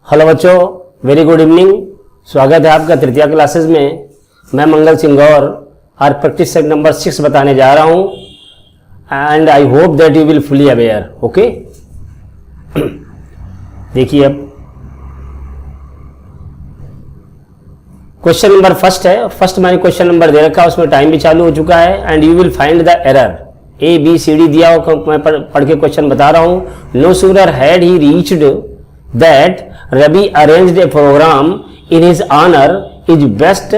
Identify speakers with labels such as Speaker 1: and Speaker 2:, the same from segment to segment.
Speaker 1: Hello बच्चों, very good evening. स्वागत है आपका तृतीय क्लासेस में। मैं मंगल सिंह गौर और प्रैक्टिस सेट नंबर 6 बताने जा रहा हूं and I hope that you will fully aware. Okay, देखिए अब क्वेश्चन नंबर फर्स्ट है। फर्स्ट मैंने क्वेश्चन नंबर दे रखा है, उसमें टाइम भी चालू हो चुका है and you will find the error. A B C D दिया हो, मैं पढ़ के क्वेश्चन बता रहा हूं। No sooner had he reached that Ravi arranged a programme in his honour is best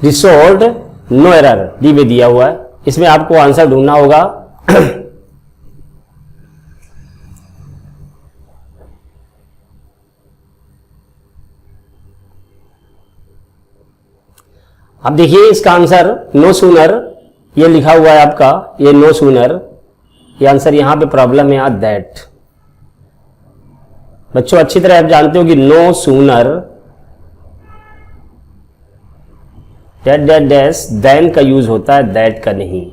Speaker 1: resort no error. D में दिया हुआ है, इसमें आपको आंसर ढूंढना होगा। अब देखिए इसका आंसर नो सूनर, ये लिखा हुआ है आपका, ये नो सूनर, ये आंसर यहां पे प्रॉब्लम है यार दैट। बच्चों अच्छी तरह आप जानते हो कि नो सूनर डैश देन का यूज होता है, दैट का नहीं।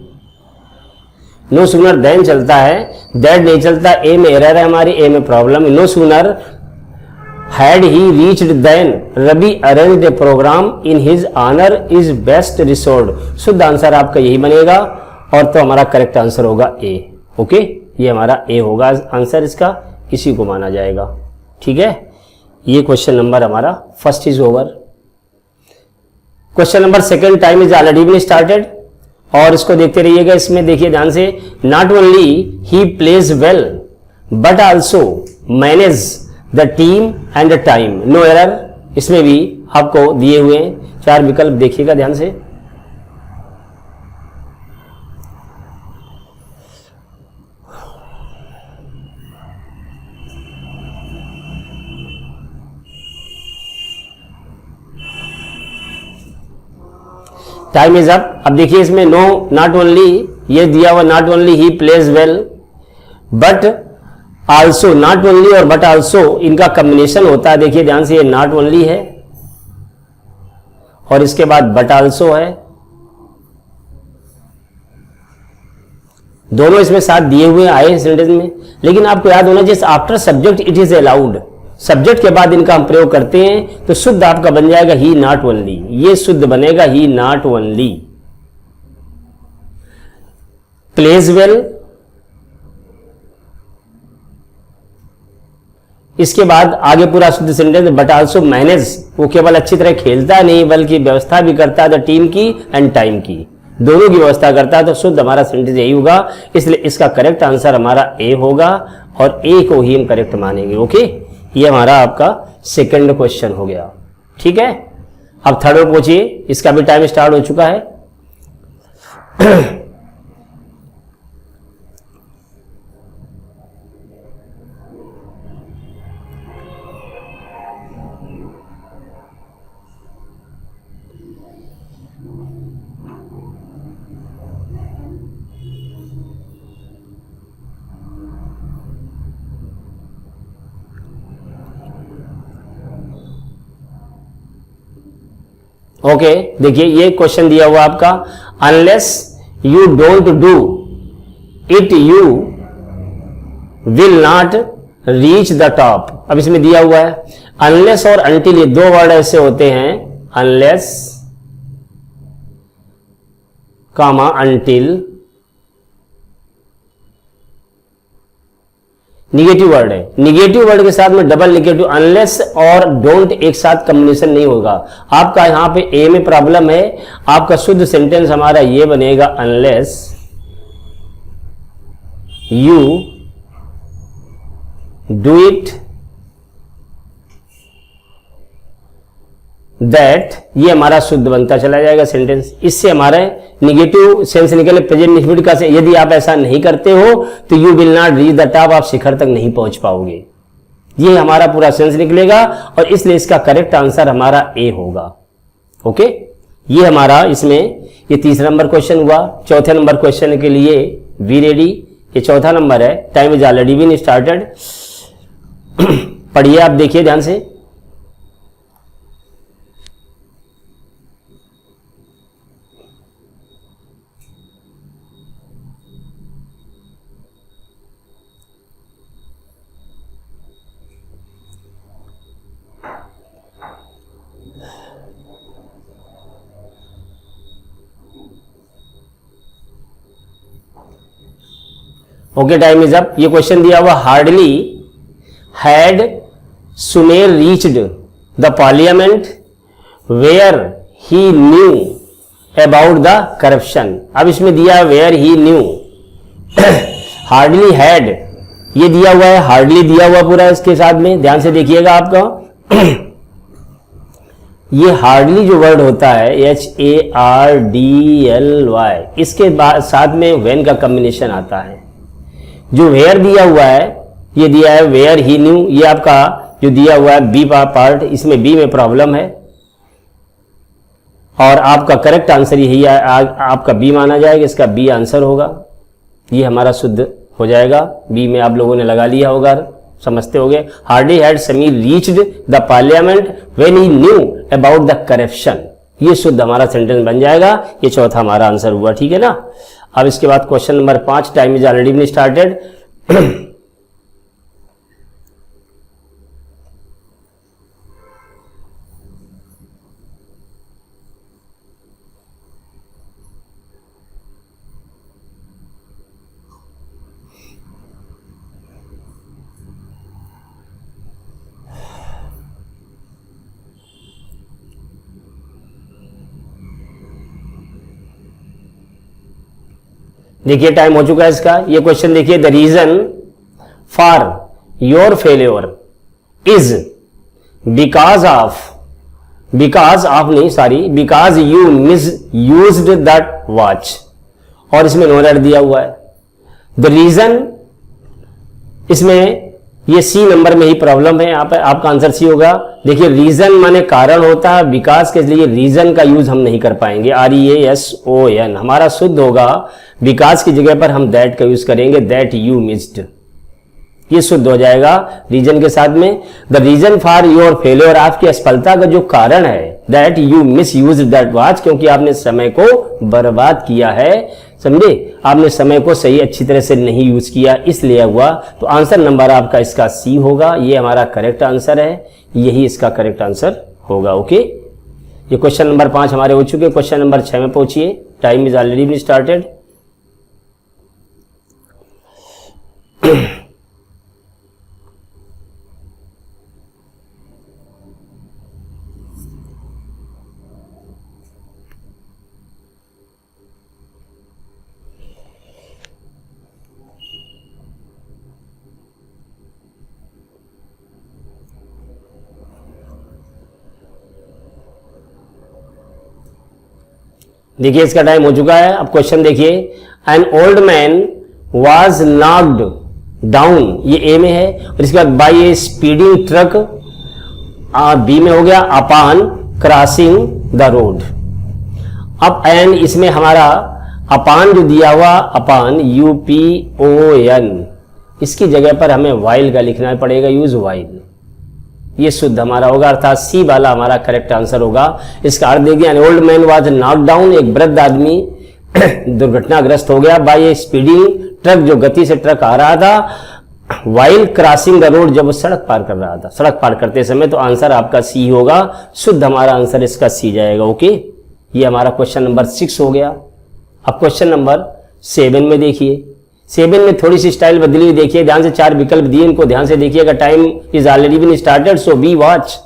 Speaker 1: नो सूनर देन चलता है, दैट नहीं चलता। ए में एरर है हमारी, ए में प्रॉब्लम है। No sooner had he reached then Ravi arranged a programme in his honour is best resort. शुद्ध आंसर आपका यही बनेगा और तो हमारा करेक्ट आंसर होगा ए। ओके, ये हमारा ए होगा आंसर, इसका इसी को माना जाएगा। ठीक है, ये क्वेश्चन नंबर हमारा first is over. Question number second, time is already been started और इसको देखते रहिएगा। इसमें देखिए ध्यान से, not only he plays well but also manage the team and the time no error. इसमें भी आपको दिए हुए 4 विकल्प, देखिएगा ध्यान से। Time is up. अब देखिए इसमें नो नॉट ओनली, ये दिया हुआ not only he plays well but also, not only और बट आल्सो इनका कॉम्बिनेशन होता है। देखिए ध्यान से, ये नॉट ओनली है और इसके बाद बट आल्सो है, दोनों इसमें साथ दिए हुए आए सेंटेंस में। लेकिन आपको याद होना चाहिए after subject it is allowed. Subject के बाद इनका हम प्रयोग करते हैं तो शुद्ध आपका बन जाएगा ही नॉट ओनली, ये शुद्ध बनेगा ही नॉट ओनली। प्लेज वेल, इसके बाद आगे पूरा शुद्ध सेंटेंस बट आल्सो मैनेज, वो केवल अच्छी तरह खेलता नहीं बल्कि व्यवस्था भी करता है द टीम की एंड टाइम की, दोनों की व्यवस्था करता है। तो शुद्ध हमारा सेंटेंस यही होगा, इसलिए इसका करेक्ट आंसर हमारा ए होगा और ए को ही हम करेक्ट मानेंगे। ओके, ये हमारा आपका सेकंड क्वेश्चन हो गया। ठीक है, अब थर्ड में पहुंचिए, इसका भी टाइम स्टार्ट हो चुका है। ओके, देखिए ये क्वेश्चन दिया हुआ आपका, unless you don't do it you will not reach the top. अब इसमें दिया हुआ है अनलेस और अनटिल, ये 2 वर्ड ऐसे होते हैं, अनलेस कामा अनटिल, निगेटिव वर्ड है। निगेटिव वर्ड के साथ में डबल निगेटिव, अनलेस और डोंट एक साथ कॉम्बिनेशन नहीं होगा। आपका यहां पे ए में प्रॉब्लम है, आपका शुद्ध सेंटेंस हमारा ये बनेगा, unless you do it that, ये हमारा शुद्ध बनता चला जाएगा सेंटेंस। इससे हमारे निगेटिव सेंस निकले प्रेजेंट इंडेफिनिट का से, यदि आप ऐसा नहीं करते हो तो you will not reach the top, आप शिखर तक नहीं पहुंच पाओगे। ये हमारा पूरा सेंस निकलेगा और इसलिए इसका करेक्ट आंसर हमारा ए होगा। ओके, ये हमारा इसमें ये तीसरा नंबर क्वेश्चन हुआ। चौथे नंबर क्वेश्चन के लिए बी रेडी, ये चौथा नंबर है। Time is already been started. पढ़िए आप, देखिए ध्यान से। Okay, time is up. ये क्वेश्चन दिया हुआ, hardly had Sumer reached the parliament where he knew about the corruption. अब इसमें दिया where he knew, hardly had ये दिया हुआ है, हार्डली दिया हुआ पूरा इसके साथ में, ध्यान से देखिएगा आपका। ये हार्डली जो वर्ड होता है HARDLY, इसके साथ में वेन का कॉम्बिनेशन आता है। जो वेयर दिया हुआ है, ये दिया है वेयर ही न्यू, ये आपका जो दिया हुआ है बी पार्ट, इसमें बी में प्रॉब्लम है और आपका करेक्ट आंसर यही है, आपका बी माना जाएगा, इसका बी आंसर होगा। ये हमारा शुद्ध हो जाएगा, बी में आप लोगों ने लगा लिया होगा, समझते होंगे। Hardly had Sameer reached the parliament when he knew about the corruption, ये शुद्ध हमारा सेंटेंस बन जाएगा। ये चौथा हमारा आंसर हुआ, ठीक है ना। अब इसके बाद question number 5, time is already been started. देखिए टाइम हो चुका है इसका। ये क्वेश्चन देखिए, the reason for your failure is because you misused that watch, और इसमें नो दैट दिया हुआ है। द रीजन, इसमें ये सी नंबर में ही प्रॉब्लम है, यहाँ पे आपका आंसर सी होगा। देखिए रीजन माने कारण होता है, विकास के लिए रीजन का यूज हम नहीं कर पाएंगे, REASON, हमारा शुद्ध होगा विकास की जगह पर हम दैट का यूज करेंगे, दैट यू मिस्ड, ये शुद्ध हो जाएगा रीजन के साथ में। The reason for your failure, आपकी असफलता का जो कारण है, that you misuse that watch, क्योंकि आपने समय को बर्बाद किया है, समझे, आपने समय को सही अच्छी तरह से नहीं यूज किया, इसलिए हुआ। तो आंसर नंबर आपका इसका सी होगा, ये हमारा करेक्ट आंसर है, यही इसका करेक्ट आंसर होगा। ओके, ये क्वेश्चन नंबर 5 हमारे हो चुके। क्वेश्चन नंबर 6 में पहुंचिए, time is already been started. देखिए इसका टाइम हो चुका है। अब क्वेश्चन देखिए, an old man was knocked down, ये ए में है, और इसके बाद by a speeding truck, B में हो गया, अपॉन क्रॉसिंग द रोड। अब एन, इसमें हमारा अपॉन जो दिया हुआ, अपॉन UPON, इसकी जगह पर हमें वाइल का लिखना पड़ेगा, यूज वाइल, ये शुद्ध हमारा होगा, अर्थात सी वाला हमारा करेक्ट आंसर होगा। इसका अर्थ देखिए, an old man was knocked down, एक वृद्ध आदमी दुर्घटनाग्रस्त हो गया, बाय ए स्पीडिंग ट्रक, जो गति से ट्रक आ रहा था, वाइल क्रॉसिंग द रोड, जब वो सड़क पार कर रहा था, सड़क पार करते समय, तो आंसर आपका सी होगा, शुद्ध हमारा आंसर इसका सी जाएगा। ओके, ये हमारा क्वेश्चन नंबर 6 हो गया। अब क्वेश्चन नंबर 7 में देखिए, 7 में थोड़ी सी स्टाइल बदली हुई, देखिए ध्यान से, 4 विकल्प दिए, इनको ध्यान से देखिएगा। Time is already been started, so be watch.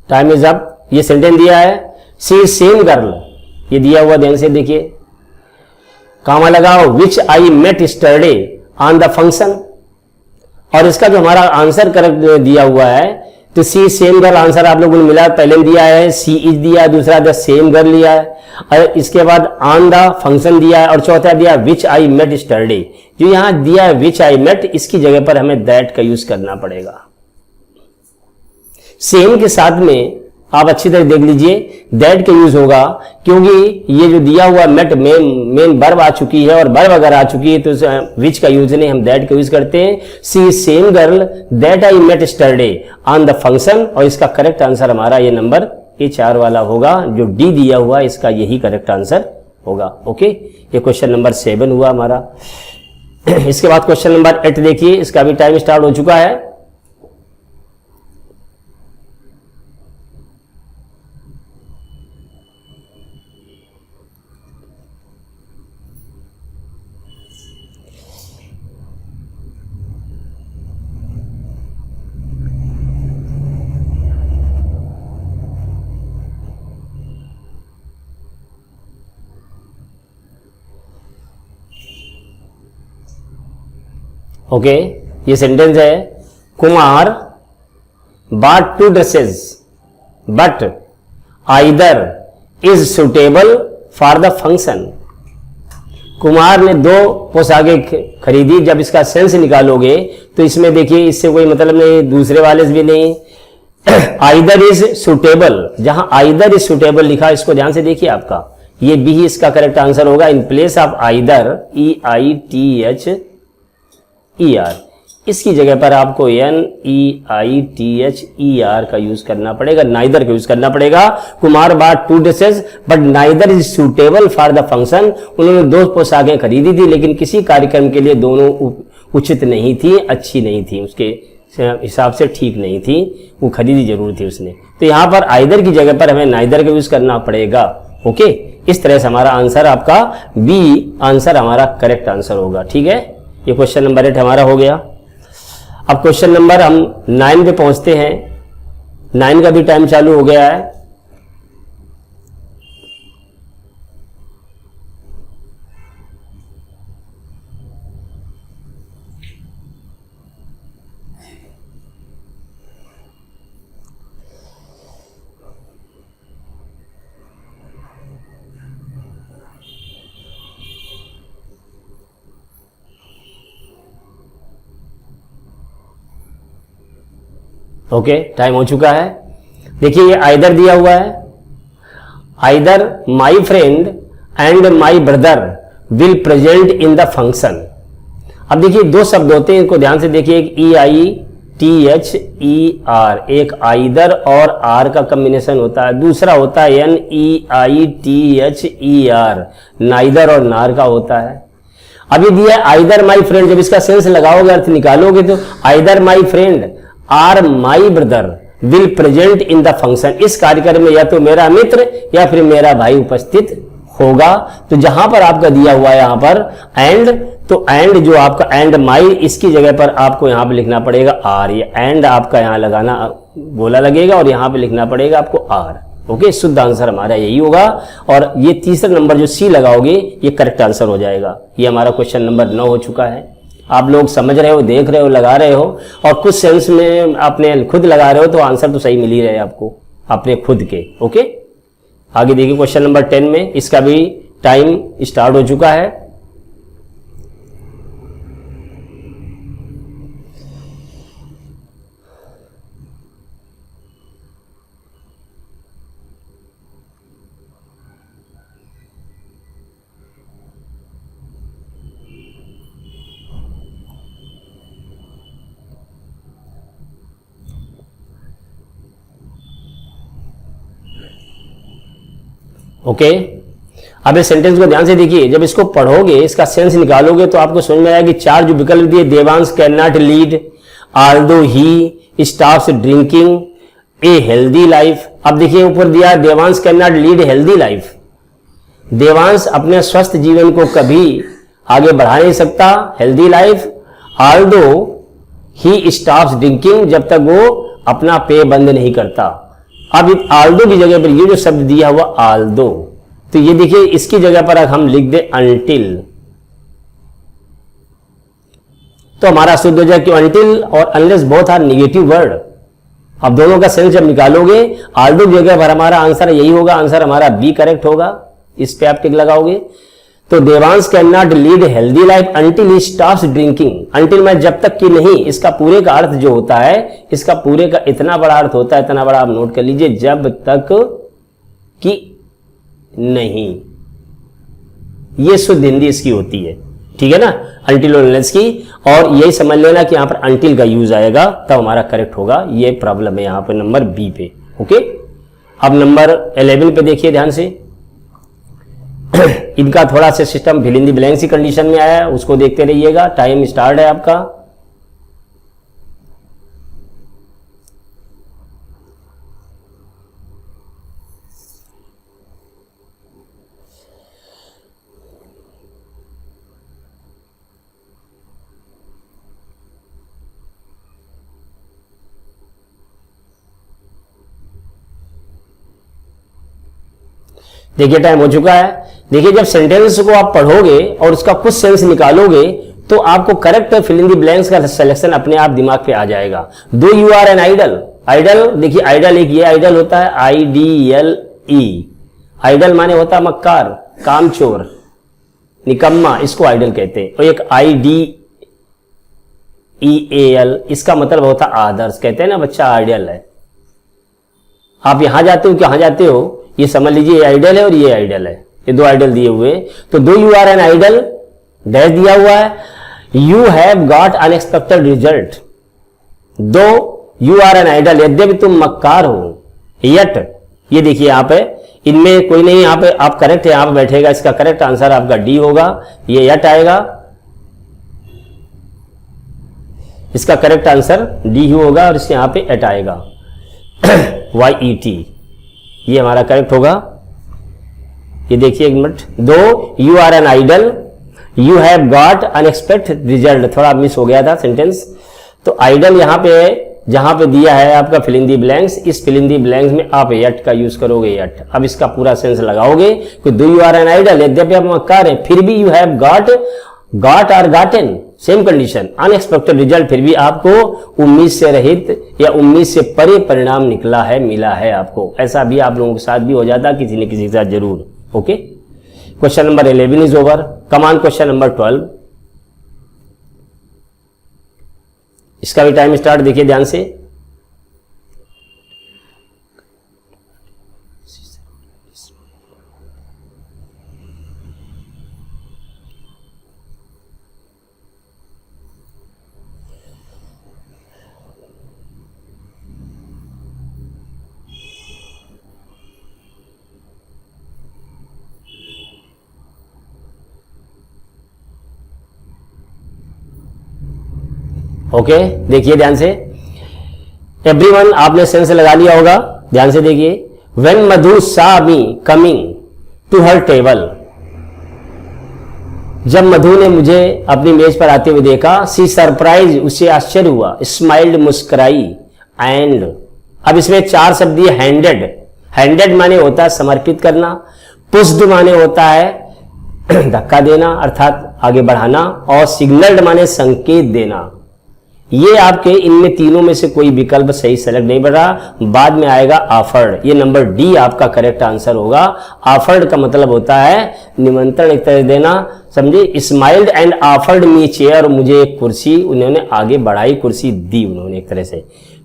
Speaker 1: Time is up. ये सेंटेंस दिया है, सी सेम गर्ल, ये दिया हुआ ध्यान से देखिए, कामा लगाओ, which I met yesterday on the function, और इसका जो हमारा आंसर करेक्ट दिया हुआ है, तो सी सेम गर्ल आंसर आप लोगों ने मिला, पहले दिया है सी इज दिया है, दूसरा द सेम गर्ल लिया है, और इसके बाद ऑन द फंक्शन दिया है, और चौथा दिया विच आई मेट स्टरडे। जो यहां दिया है विच आई मेट, इसकी जगह पर हमें दैट का यूज करना पड़ेगा। सेम के साथ में आप अच्छी तरह देख लीजिए, दैट का यूज होगा, क्योंकि ये जो दिया हुआ मेट मेन वर्ब आ चुकी है, और वर्ब अगर आ चुकी है तो विच का यूज नहीं, हम दैट का यूज करते हैं। See same girl that I met yesterday on the function, और इसका करेक्ट आंसर हमारा ये नंबर ये 4 वाला होगा, जो डी दिया हुआ इसका यही करेक्ट आंसर होगा। ओके, ये क्वेश्चन नंबर 7 हुआ हमारा। इसके बाद क्वेश्चन नंबर 8 देखिए, इसका भी टाइम स्टार्ट हो चुका है। ओके, ये सेंटेंस है, Kumar bought 2 dresses but either is suitable for the function। Kumar ने 2 पोशाकें खरीदी। जब इसका सेंस निकालोगे तो इसमें देखिए इससे कोई मतलब नहीं, दूसरे वाले से भी नहीं। आइदर इज सुटेबल, जहां आइदर इज सुटेबल लिखा, इसको ध्यान से देखिए, आपका ये बी ही इसका करेक्ट आंसर होगा। In place of either, EITHER, इसकी जगह पर आपको NEITHER का यूज करना पड़ेगा, नाइदर का यूज करना पड़ेगा। Kumar bought 2 dresses but neither is suitable for the function. उन्होंने 2 पोशाकें खरीदी थी लेकिन किसी कार्यक्रम के लिए दोनों उचित नहीं थी, अच्छी नहीं थी, उसके हिसाब से ठीक नहीं थी, वो खरीदी जरूर थी उसने। तो यहां पर आइदर की जगह पर हमें नाइदर का यूज करना पड़ेगा। ओके, इस तरह से हमारा आंसर, आपका बी आंसर हमारा करेक्ट आंसर होगा। ठीक है, ये क्वेश्चन नंबर 8 हमारा हो गया। अब क्वेश्चन नंबर हम 9 पे पहुंचते हैं। 9 का भी टाइम चालू हो गया है। ओके, टाइम हो चुका है। देखिए ये आइदर दिया हुआ है, either my friend and my brother will present in the function. अब देखिए 2 शब्द होते हैं, इनको ध्यान से देखिए, एक EITHER, एक आइदर और आर का कॉम्बिनेशन होता है, दूसरा होता है NEITHER, नाइदर और नार का होता है। अभी दिया आइदर माई फ्रेंड, जब इसका सेंस लगाओगे, अर्थ निकालोगे, तो either my friend or my brother will present in the function. इस कार्यक्रम में या तो मेरा मित्र या फिर मेरा भाई उपस्थित होगा। तो जहां पर आपका दिया हुआ है यहां पर एंड, तो एंड जो आपका एंड माई, इसकी जगह पर आपको यहां पे लिखना पड़ेगा आर। ये एंड आपका यहां लगाना बोला लगेगा और यहां पे लिखना पड़ेगा आपको आर। ओके, शुद्ध आंसर हमारा यही होगा। और ये तीसरा नंबर जो सी लगाओगे ये करेक्ट आंसर हो जाएगा। ये हमारा क्वेश्चन नंबर 9 हो चुका है। आप लोग समझ रहे हो, देख रहे हो, लगा रहे हो, और कुछ सेंस में आपने खुद लगा रहे हो तो आंसर तो सही मिल ही रहे आपको अपने खुद के। ओके, आगे देखिए क्वेश्चन नंबर 10 में, इसका भी टाइम स्टार्ट हो चुका है। ओके, अब इस सेंटेंस को ध्यान से देखिए, जब इसको पढ़ोगे, इसका सेंस निकालोगे तो आपको समझ में आएगा कि 4 जो विकल्प दिए, Devansh can not lead although he stops drinking a healthy life. अब देखिए ऊपर दिया Devansh can not lead healthy life. Devansh अपने स्वस्थ जीवन को कभी आगे बढ़ा नहीं सकता, healthy life, although he stops drinking, जब तक वो अपना पेय बंद नहीं करता। अब आल्दो की जगह पर ये जो शब्द दिया हुआ आल्दो, तो ये देखिए इसकी जगह पर हम लिख दे अनटिल, तो हमारा शुद्ध हो जाए कि अनटिल और unless both are negative word. अब दोनों का सेंस जब निकालोगे, आल्दो की जगह पर हमारा आंसर यही होगा, आंसर हमारा बी करेक्ट होगा। इस पे आप टिक लगाओगे। तो Devansh can not lead healthy life until he stops drinking. Until में जब तक कि नहीं, इसका पूरे का अर्थ जो होता है, इसका पूरे का इतना बड़ा अर्थ होता है, इतना बड़ा आप नोट कर लीजिए, जब तक कि नहीं। ये शुद्ध हिंदी इसकी होती है, ठीक है ना, अंटिल और अनलेस की। और यही समझ लेना कि यहां पर अंटिल का यूज आएगा, तब हमारा करेक्ट होगा। ये प्रॉब्लम है यहां पर नंबर बी पे। ओके, अब नंबर 11 पे देखिए ध्यान से। इनका थोड़ा सा system fill in the blanks की कंडीशन में आया है, उसको देखते रहिएगा। टाइम स्टार्ट है आपका। देखिए टाइम हो चुका है। देखिए जब सेंटेंस को आप पढ़ोगे और उसका कुछ सेंस निकालोगे तो आपको correct fill in the blanks का सिलेक्शन अपने आप दिमाग पे आ जाएगा। Though you are an idle, idle देखिए आइडल एक ये आइडल होता है IDLE। आइडल माने होता है मक्कार, कामचोर, निकम्मा, इसको आइडल कहते हैं। और एक IDEAL, इसका मतलब होता है आदर्श। कहते हैं ना बच्चा आइडल है। आप यहां जाते हो कहां जाते हो, ये समझ लीजिए ये आइडल है और ये आइडल है, ये दो आइडल दिए हुए। तो though you are an idle dash दिया हुआ है, you have got unexpected result. Though you are an idle, यद्यपि तुम मक्कार हो, यट, ये देखिए यहां पे इनमें कोई नहीं, यहां पे आप करेक्ट है, यहां पे बैठेगा। इसका करेक्ट आंसर आपका डी होगा, ये यट आएगा। इसका करेक्ट आंसर डी होगा और इसके यहां पे एट आएगा YET, ये हमारा करेक्ट होगा। ये देखिए एक minute. Though you are an idle, you have got unexpected result, थोड़ा मिस हो गया था सेंटेंस। तो आइडल यहां पे जहां पे दिया है आपका फिल इन दी ब्लैंक्स, इस फिल इन दी ब्लैंक्स में आप यट का यूज करोगे, यट। अब इसका पूरा सेंस लगाओगे कि दो यू आर एन आइडल, यद्यपि आप मक्कार है, फिर भी यू हैव गॉट और gotten, same condition, unexpected result, फिर भी आपको उम्मीद से रहित या उम्मीद से परे परिणाम निकला है, मिला है आपको। ऐसा भी आप लोगों के साथ भी हो जाता, किसी न किसी के साथ जरूर। Okay, question number 11 is over. Come on question number 12। इसका भी टाइम स्टार्ट देखिए ध्यान से। ओके, देखिए ध्यान से। एवरीवन आपने सेंस लगा लिया होगा, ध्यान से देखिए। When Madhu saw me coming to her table, जब मधु ने मुझे अपनी मेज पर आते हुए देखा, सी सरप्राइज, उसे आश्चर्य हुआ, स्माइल्ड, मुस्कुराई, एंड। अब इसमें चार शब्द दिए। हैंडेड, हैंडेड माने होता है समर्पित करना, पुश्ड माने होता है धक्का देना अर्थात आगे बढ़ाना, और सिग्नल्ड माने संकेत देना। ये आपके इनमें तीनों में से कोई विकल्प सही सेलेक्ट नहीं बढ़ रहा। बाद में आएगा ऑफर्ड, ये नंबर डी आपका करेक्ट आंसर होगा। ऑफर्ड का मतलब होता है निमंत्रण एक तरह देना, समझे। Smiled and offered me chair, मुझे एक कुर्सी उन्होंने आगे बढ़ाई, कुर्सी दी उन्होंने, एक तरह से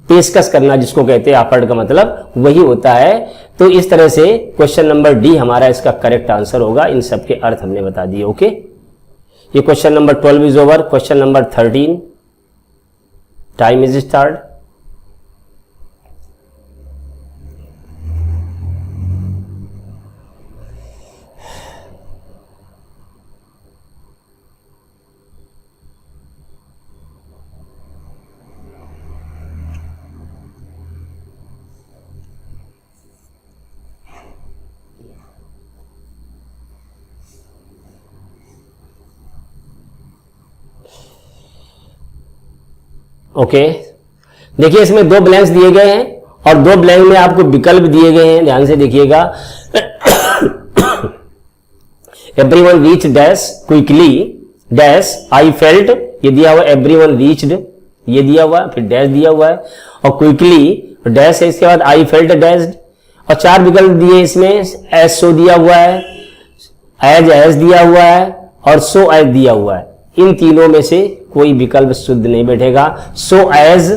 Speaker 1: पेशकश करना जिसको कहते हैं ऑफर्ड का मतलब वही होता है। तो इस तरह से क्वेश्चन नंबर डी हमारा इसका करेक्ट आंसर होगा। इन सबके अर्थ हमने बता दिए। ओके, ये question number 12 is over. Question number 13, time is start. Okay, देखिए इसमें दो ब्लैंक्स दिए गए हैं और दो ब्लैंक में आपको विकल्प दिए गए हैं, ध्यान से देखिएगा। Everyone reach dash quickly dash I felt, ये दिया हुआ एवरीवन रीच्ड, ये दिया हुआ है, फिर डैश दिया हुआ है और क्विकली डैश है, इसके बाद आई फेल्ट डैश्ड। और चार विकल्प दिए इसमें, एज सो दिया हुआ है, एज दिया हुआ है और सो एज दिया हुआ है। इन तीनों में से कोई विकल्प शुद्ध नहीं बैठेगा। सो एज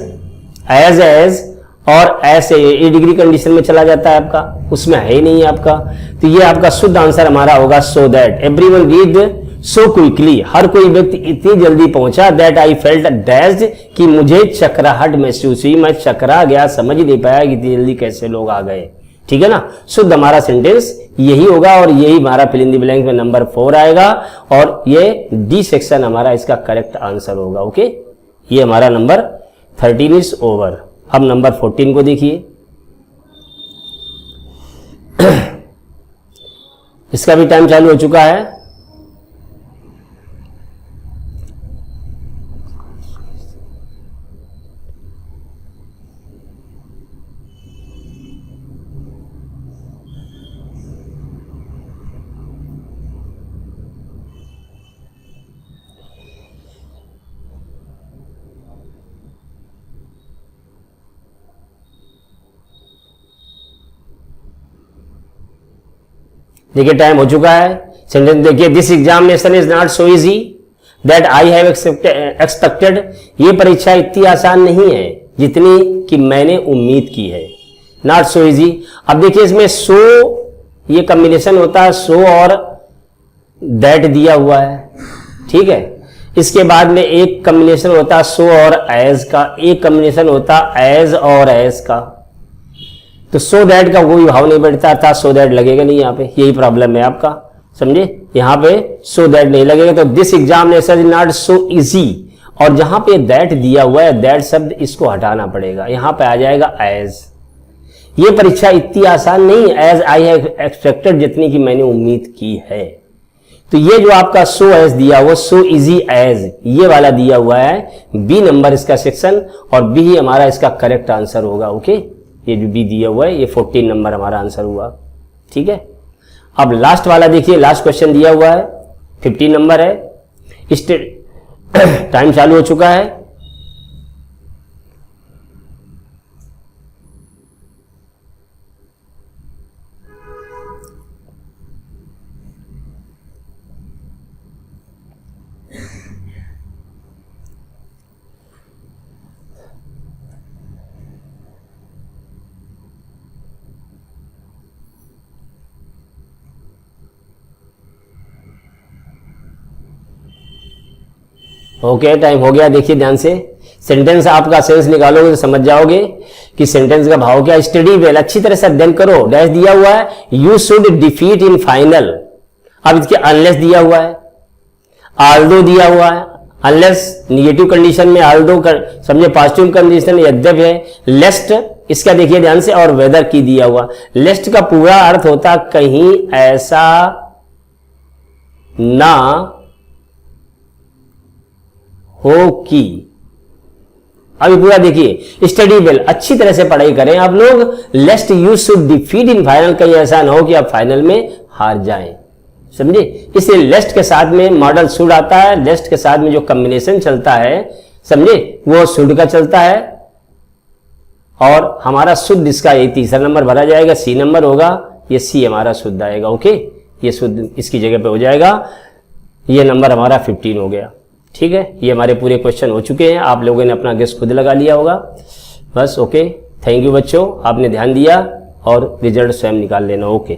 Speaker 1: और ऐसे ये डिग्री कंडीशन में चला जाता है आपका, उसमें है ही नहीं आपका। तो ये आपका शुद्ध आंसर हमारा होगा so that. Everyone read so quickly, हर कोई व्यक्ति इतनी जल्दी पहुंचा, दैट आई फेल्ट डैश्ड, कि मुझे चकराहट महसूस हुई, मैं चकरा गया, समझ नहीं पाया कि इतनी जल्दी कैसे लोग आ गए। ठीक है ना। शुद्ध हमारा सेंटेंस यही होगा और यही हमारा फिल इन द ब्लैंक में नंबर 4 आएगा और ये डी सेक्शन हमारा इसका करेक्ट आंसर होगा। ओके, ये हमारा नंबर 13 इज ओवर। अब नंबर 14 को देखिए। इसका भी टाइम चालू हो चुका है। देखिए टाइम हो चुका है। सेंटेंस देखिए, this examination is not so easy that I have expected. ये परीक्षा इतनी आसान नहीं है जितनी कि मैंने उम्मीद की है। Not so easy. अब देखिए इसमें सो ये कॉम्बिनेशन होता है, सो और दैट दिया हुआ है, ठीक है। इसके बाद में एक कॉम्बिनेशन होता है सो और एज का, एक कॉम्बिनेशन होता है एज और एज का। तो सो दैट का कोई भाव नहीं बैठता, अर्थात सो दैट लगेगा नहीं यहाँ पे, यही प्रॉब्लम है आपका, समझे। यहाँ पे सो दैट नहीं लगेगा। तो this examination is not so easy, और जहां पे दैट दिया हुआ है, दैट शब्द इसको हटाना पड़ेगा, यहाँ पे आ जाएगा एज। ये परीक्षा इतनी आसान नहीं, एज आई हैव एक्सपेक्टेड, जितनी की मैंने उम्मीद की है। तो ये जो आपका सो एज दिया हुआ, सो इजी एज, ये वाला दिया हुआ है, बी नंबर इसका सेक्शन, और बी ही हमारा इसका करेक्ट आंसर होगा। ओके, ये जो बी दिया हुआ है, ये 14 नंबर हमारा आंसर हुआ, ठीक है। अब लास्ट वाला देखिए, लास्ट क्वेश्चन दिया हुआ है, 15 नंबर है। इस टाइम चालू हो चुका है। ओके, टाइम हो गया। देखिए ध्यान से, सेंटेंस आपका सेंस निकालोगे तो समझ जाओगे कि सेंटेंस का भाव क्या। स्टडी वेल, अच्छी तरह से अध्ययन करो। डैश दिया हुआ है, you should defeat in final. अब इसके अनलेस दिया हुआ है, आल्दो दिया हुआ है, अनलेस निगेटिव कंडीशन में, आल्दो समझे पॉजिटिव कंडीशन यद्यपि है। लेस्ट इसका देखिए ध्यान से, और वेदर की दिया हुआ। लेस्ट का पूरा अर्थ होता कहीं ऐसा ना हो कि। अभी पूरा देखिए, स्टडी वेल, अच्छी तरह से पढ़ाई करें आप लोग। लेस्ट you should defeat in final, कहीं ऐसा ना हो कि आप फाइनल में हार जाएं, समझे। इसलिए लेस्ट के साथ में मॉडल शुड आता है, लेस्ट के साथ में जो कॉम्बिनेशन चलता है, समझे, वो शुड का चलता है। और हमारा शुद्ध इसका ये तीसरा नंबर भरा जाएगा, सी नंबर होगा, ये सी हमारा शुद्ध आएगा। ओके, ये शुद्ध इसकी जगह पे हो जाएगा। ये नंबर हमारा 15 हो गया, ठीक है। ये हमारे पूरे क्वेश्चन हो चुके हैं। आप लोगों ने अपना गेस खुद लगा लिया होगा बस। ओके, थैंक यू बच्चों, आपने ध्यान दिया, और रिजल्ट स्वयं निकाल लेना। ओके।